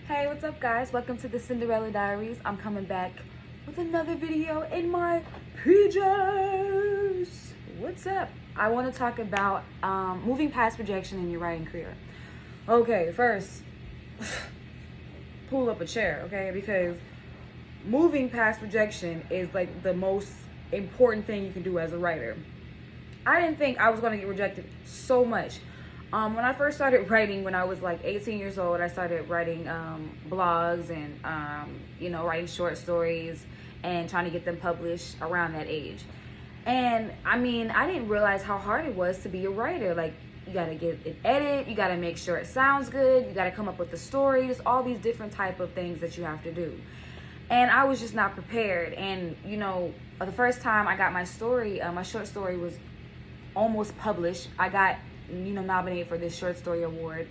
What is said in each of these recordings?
Hey, what's up guys? Welcome to the Cinderella Diaries. I'm coming back with another video in my PJs. What's up? I want to talk about moving past rejection in your writing career. Okay, first, pull up a chair, okay? Because moving past rejection is like the most important thing you can do as a writer. I didn't think I was going to get rejected so much. When I first started writing, when I was like 18 years old, I started writing blogs and, writing short stories and trying to get them published around that age. And I mean, I didn't realize how hard it was to be a writer. Like, you got to get it edited, you got to make sure it sounds good, you got to come up with the stories, all these different type of things that you have to do. And I was just not prepared. And, the first time I got my story, my short story was almost published. I got nominated for this short story award,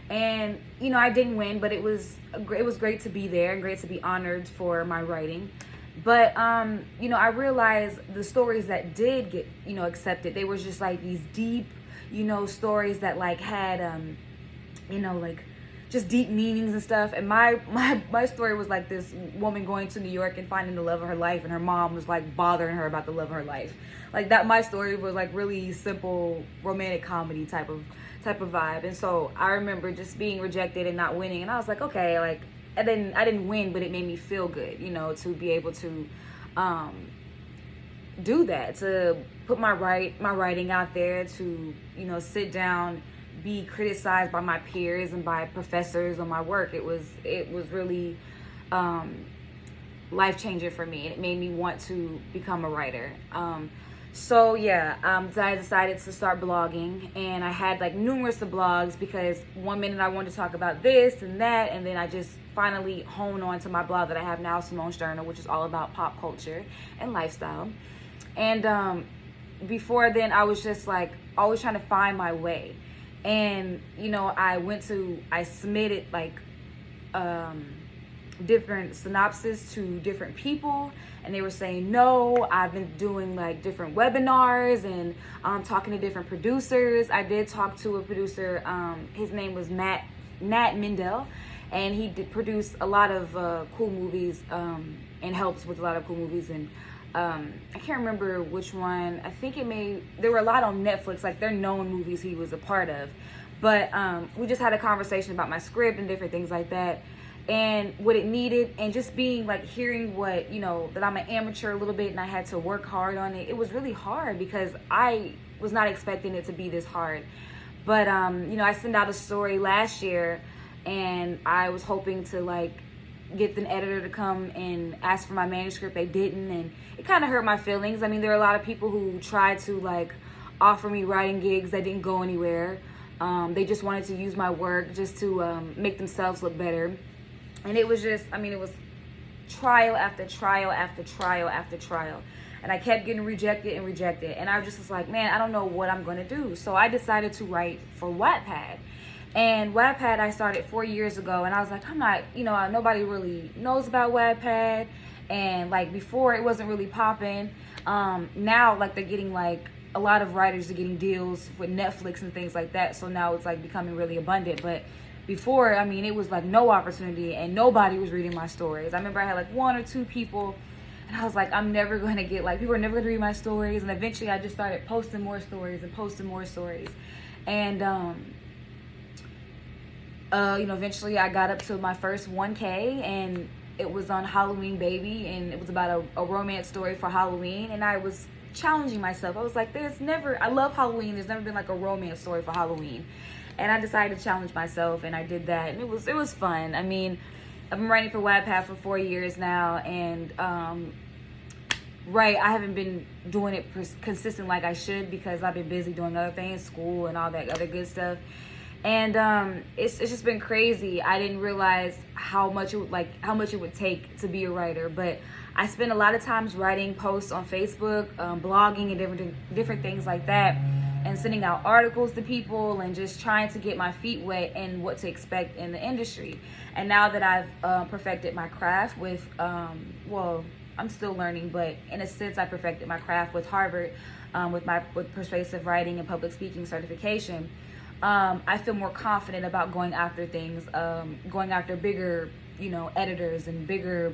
and I didn't win, but it was great to be there and great to be honored for my writing. But I realized the stories that did get accepted, they were just like these deep stories that like had like just deep meanings and stuff. And my story was like this woman going to New York and finding the love of her life, and her mom was like bothering her about the love of her life. Like that, my story was like really simple romantic comedy type of vibe. And so I remember just being rejected and not winning, and I was like, okay, like, and then I didn't win, but it made me feel good, to be able to do that, to put my writing out there, to sit down, be criticized by my peers and by professors on my work. It was really life-changing for me, and it made me want to become a writer. So I decided to start blogging, and I had like numerous of blogs because one minute I wanted to talk about this and that, and then I just finally honed on to my blog that I have now, Simone's Journal, which is all about pop culture and lifestyle. And before then, I was just like always trying to find my way. And I submitted like different synopses to different people, and they were saying no. I've been doing like different webinars and talking to different producers. I did talk to a producer, his name was Nat Mendel, and he did produce a lot of cool movies and helps with a lot of cool movies. And I can't remember which one. I think there were a lot on Netflix, like they're known movies he was a part of. But we just had a conversation about my script and different things like that, and what it needed, and just being like hearing what, that I'm an amateur a little bit and I had to work hard on it. It was really hard because I was not expecting it to be this hard. But, I sent out a story last year, and I was hoping to like get an editor to come and ask for my manuscript. They didn't, and it kind of hurt my feelings. I mean, there are a lot of people who tried to like offer me writing gigs that didn't go anywhere. They just wanted to use my work just to make themselves look better. And it was just, it was trial after trial after trial after trial. And I kept getting rejected. And I just was like, man, I don't know what I'm going to do. So I decided to write for Wattpad. And Wattpad I started 4 years ago, and I was like, I'm not, nobody really knows about Wattpad. And like before, it wasn't really popping. Now, like, they're getting like a lot of writers are getting deals with Netflix and things like that. So now it's like becoming really abundant. But before, it was like no opportunity, and nobody was reading my stories. I remember I had like one or two people, and I was like, I'm never going to get, like, people are never going to read my stories. And eventually I just started posting more stories. And eventually I got up to my first 1K, and it was on Halloween Baby, and it was about a romance story for Halloween. And I was challenging myself. I was like, I love Halloween. There's never been like a romance story for Halloween. And I decided to challenge myself, and I did that, and it was fun. I've been writing for Wattpad for 4 years now, and I haven't been doing it consistent like I should because I've been busy doing other things, school and all that other good stuff. And it's just been crazy. I didn't realize how much it would take to be a writer, but I spend a lot of times writing posts on Facebook, blogging, and different things like that, and sending out articles to people, and just trying to get my feet wet and what to expect in the industry. And now that I've perfected my craft with, I'm still learning, but in a sense I perfected my craft with Harvard, with persuasive writing and public speaking certification. I feel more confident about going after things, going after bigger, editors and bigger,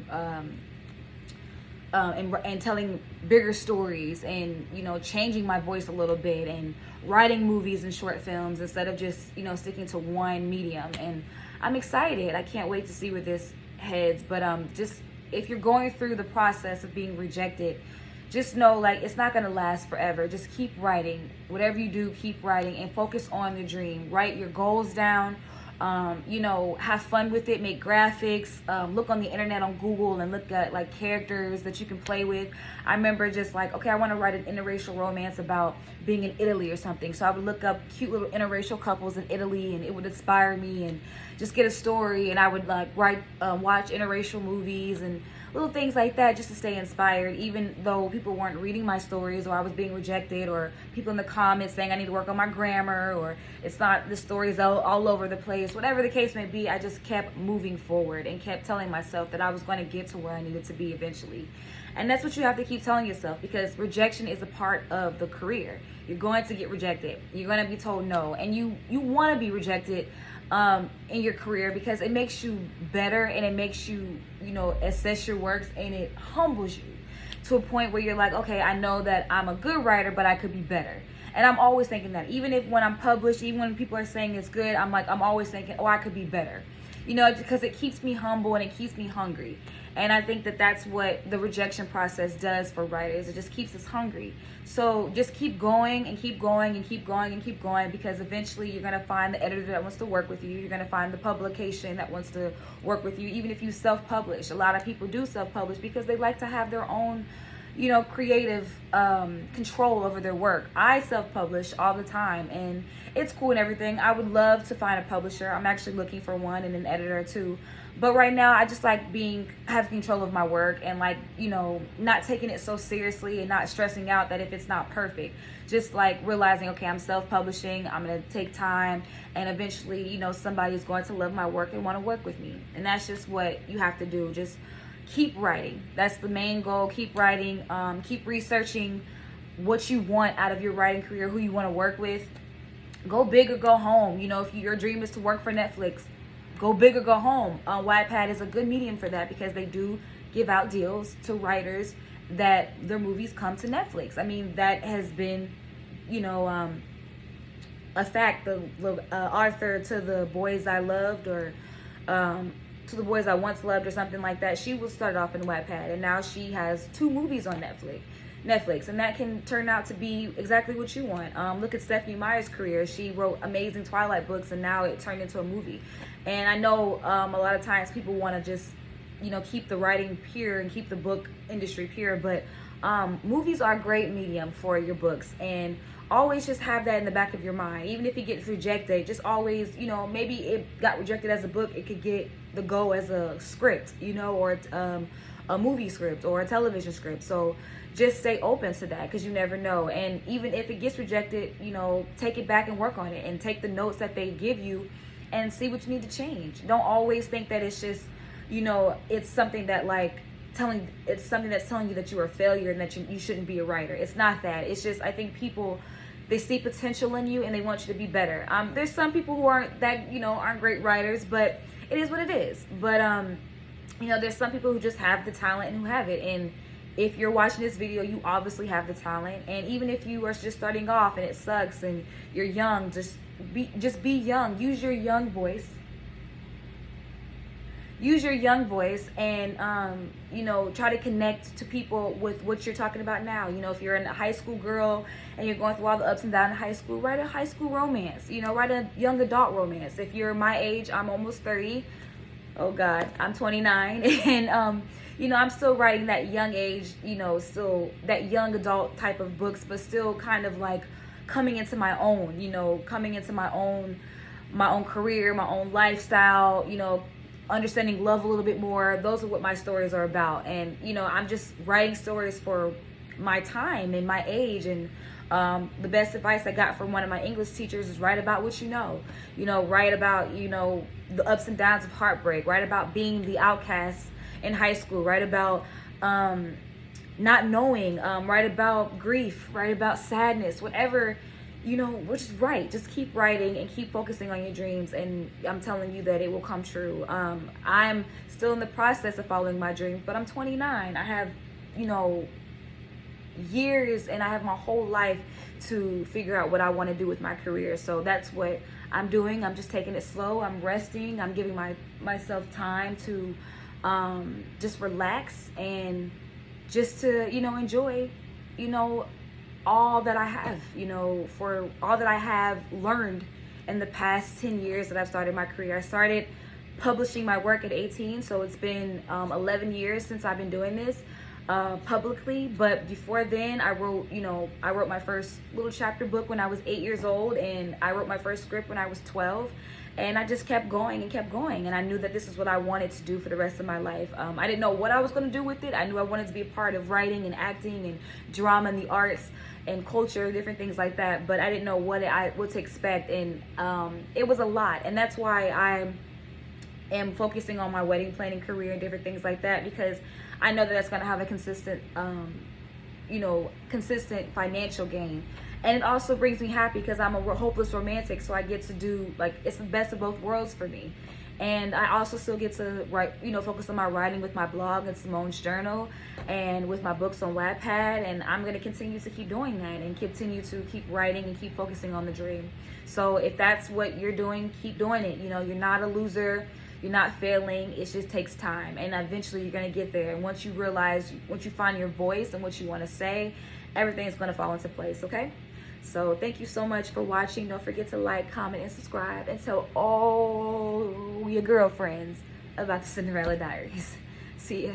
and telling bigger stories, and changing my voice a little bit, and writing movies and short films instead of just sticking to one medium. And I'm excited. I can't wait to see where this heads. But just if you're going through the process of being rejected, just know, like, it's not going to last forever. Just keep writing. Whatever you do, keep writing and focus on the dream. Write your goals down. Have fun with it. Make graphics. Look on the internet, on Google, and look at like characters that you can play with. I remember just like, okay, I want to write an interracial romance about being in Italy or something. So I would look up cute little interracial couples in Italy, and it would inspire me, and just get a story. And I would like watch interracial movies and little things like that, just to stay inspired, even though people weren't reading my stories, or I was being rejected, or people in the comments saying I need to work on my grammar, or it's not, the stories all over the place. Whatever the case may be, I just kept moving forward and kept telling myself that I was going to get to where I needed to be eventually. And that's what you have to keep telling yourself, because rejection is a part of the career. You're going to get rejected. You're going to be told no, and you want to be rejected in your career, because it makes you better, and it makes you, assess your works, and it humbles you to a point where you're like, okay, I know that I'm a good writer, but I could be better. And I'm always thinking that, even if when I'm published, even when people are saying it's good, I'm always thinking, oh, I could be better, because it keeps me humble and it keeps me hungry. And I think that that's what the rejection process does for writers. It just keeps us hungry. So just keep going and keep going and keep going and keep going, because eventually you're going to find the editor that wants to work with you. You're going to find the publication that wants to work with you. Even if you self-publish, a lot of people do self-publish because they like to have their own, creative control over their work. I self-publish all the time, and it's cool and everything. I would love to find a publisher. I'm actually looking for one, and an editor too. But right now, I just like having control of my work, and not taking it so seriously, and not stressing out that if it's not perfect. Just like realizing, okay, I'm self-publishing, I'm gonna take time, and eventually, somebody's going to love my work and want to work with me. And that's just what you have to do. Just keep writing. That's the main goal. Keep writing. Keep researching what you want out of your writing career, who you want to work with. Go big or go home. If your dream is to work for Netflix, go big or go home. Wattpad is a good medium for that, because they do give out deals to writers that their movies come to Netflix. I mean, that has been, a fact. The author to The Boys I Loved, or To the Boys I Once Loved, or something like that, she was started off in Wattpad, and now she has 2 movies on Netflix, and that can turn out to be exactly what you want. Look at Stephenie Meyer's career. She wrote amazing Twilight books, and now it turned into a movie. And I know a lot of times people want to just, keep the writing pure and keep the book industry pure, but movies are a great medium for your books, and always just have that in the back of your mind. Even if it gets rejected, just always, maybe it got rejected as a book, it could get the go as a script, or a movie script or a television script. So just stay open to that, because you never know. And even if it gets rejected, take it back and work on it, and take the notes that they give you and see what you need to change. Don't always think that it's just, it's something that it's something that's telling you that you're a failure and that you shouldn't be a writer. It's not that. It's just, I think people, they see potential in you and they want you to be better. There's some people who aren't great writers, but it is what it is. But there's some people who just have the talent and who have it. And if you're watching this video, you obviously have the talent. And even if you are just starting off and it sucks and you're young, just be young. Use your young voice. Use your young voice, and try to connect to people with what you're talking about now. If you're a high school girl and you're going through all the ups and downs in high school, write a high school romance. Write a young adult romance. If you're my age, I'm almost 30. Oh God, I'm 29, and I'm still writing that young age, still that young adult type of books, but still kind of like coming into my own, coming into my own career, my own lifestyle, understanding love a little bit more. Those are what my stories are about. And I'm just writing stories for my time and my age. And the best advice I got from one of my English teachers is write about what write about the ups and downs of heartbreak, write about being the outcast in high school, write about not knowing, write about grief, write about sadness, whatever you know, which is right. Just keep writing and keep focusing on your dreams, and I'm telling you that it will come true. I'm still in the process of following my dreams, but I'm 29. I have, you know, years, and I have my whole life to figure out what I want to do with my career. So that's what I'm doing. I'm just taking it slow. I'm resting. I'm giving myself time to just relax and just to, you know, enjoy, you know, all that I have, you know, for all that I have learned in the past 10 years that I've started my career. I started publishing my work at 18, so it's been 11 years since I've been doing this publicly. But before then, I wrote my first little chapter book when I was 8 years old, and I wrote my first script when I was 12. And I just kept going and kept going, and I knew that this is what I wanted to do for the rest of my life. I didn't know what I was going to do with it. I knew I wanted to be a part of writing and acting and drama and the arts and culture, different things like that, but I didn't know what to expect, and it was a lot. And that's why I am focusing on my wedding planning career and different things like that, because I know that that's going to have a consistent consistent financial gain. And it also brings me happy because I'm a hopeless romantic, so I get to do, like, it's the best of both worlds for me. And I also still get to write, you know, focus on my writing with my blog and Simone's Journal and with my books on Wattpad. And I'm going to continue to keep doing that and continue to keep writing and keep focusing on the dream. So if that's what you're doing, keep doing it. You know, you're not a loser. You're not failing. It just takes time. And eventually you're going to get there. And once you find your voice and what you want to say, everything is going to fall into place, okay? So thank you so much for watching. Don't forget to like, comment, and subscribe, and tell all your girlfriends about the Cinderella Diaries. See ya.